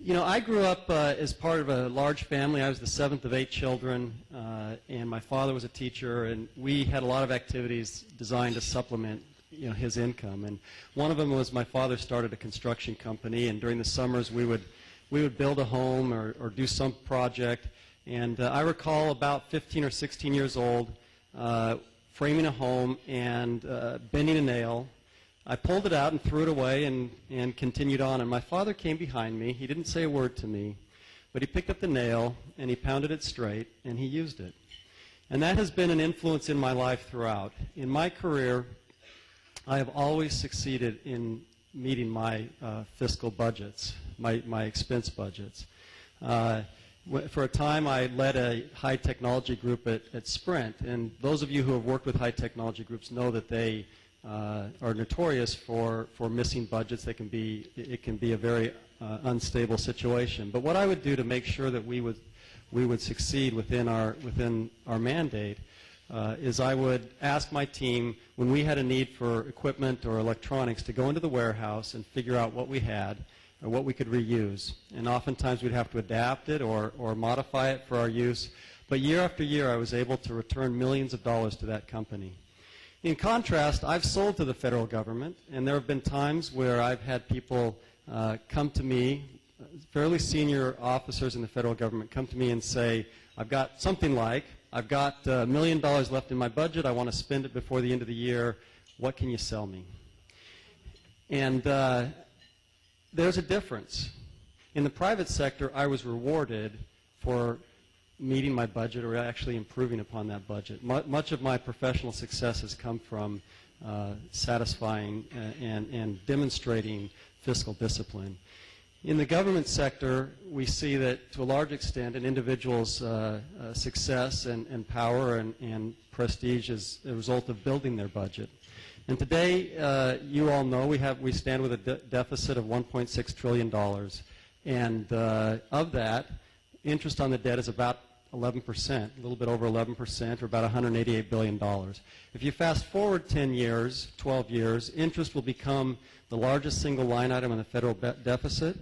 You know, I grew up as part of a large family. I was the seventh of 8 children, and my father was a teacher, and we had a lot of activities designed to supplement, you know, his income. And one of them was my father started a construction company, and during the summers we would build a home or do some project. And I recall about 15 or 16 years old, framing a home and bending a nail. I pulled it out and threw it away and continued on. And my father came behind me. He didn't say a word to me, but he picked up the nail and he pounded it straight and he used it. And that has been an influence in my life throughout. In my career, I have always succeeded in meeting my fiscal budgets, my expense budgets. For a time, I led a high technology group at Sprint, and those of you who have worked with high technology groups know that they are notorious for missing budgets. It can be a very unstable situation. But what I would do to make sure that we would succeed within our mandate is I would ask my team, when we had a need for equipment or electronics, to go into the warehouse and figure out what we had or what we could reuse. And oftentimes we'd have to adapt it or modify it for our use. But year after year, I was able to return millions of dollars to that company. In contrast, I've sold to the federal government, and there have been times where I've had people come to me, fairly senior officers in the federal government come to me and say, I've got something like, I've got $1 million left in my budget, I want to spend it before the end of the year, what can you sell me? And there's a difference. In the private sector, I was rewarded for meeting my budget or actually improving upon that budget. Much of my professional success has come from satisfying and demonstrating fiscal discipline. In the government sector, we see that to a large extent an individual's success and power and prestige is a result of building their budget. And today, you all know we stand with a deficit of $1.6 trillion. And of that, interest on the debt is about 11%, a little bit over 11%, or about $188 billion. If you fast forward 10 years, 12 years, interest will become the largest single line item in the federal deficit,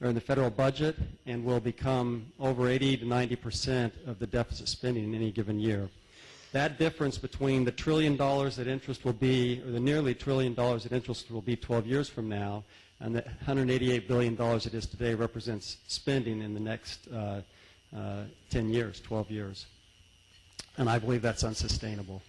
or in the federal budget, and will become over 80 to 90% of the deficit spending in any given year. That difference between the $1 trillion that interest will be, or the nearly $1 trillion that interest will be 12 years from now, and the $188 billion it is today represents spending in the next 10 years, 12 years. And I believe that's unsustainable.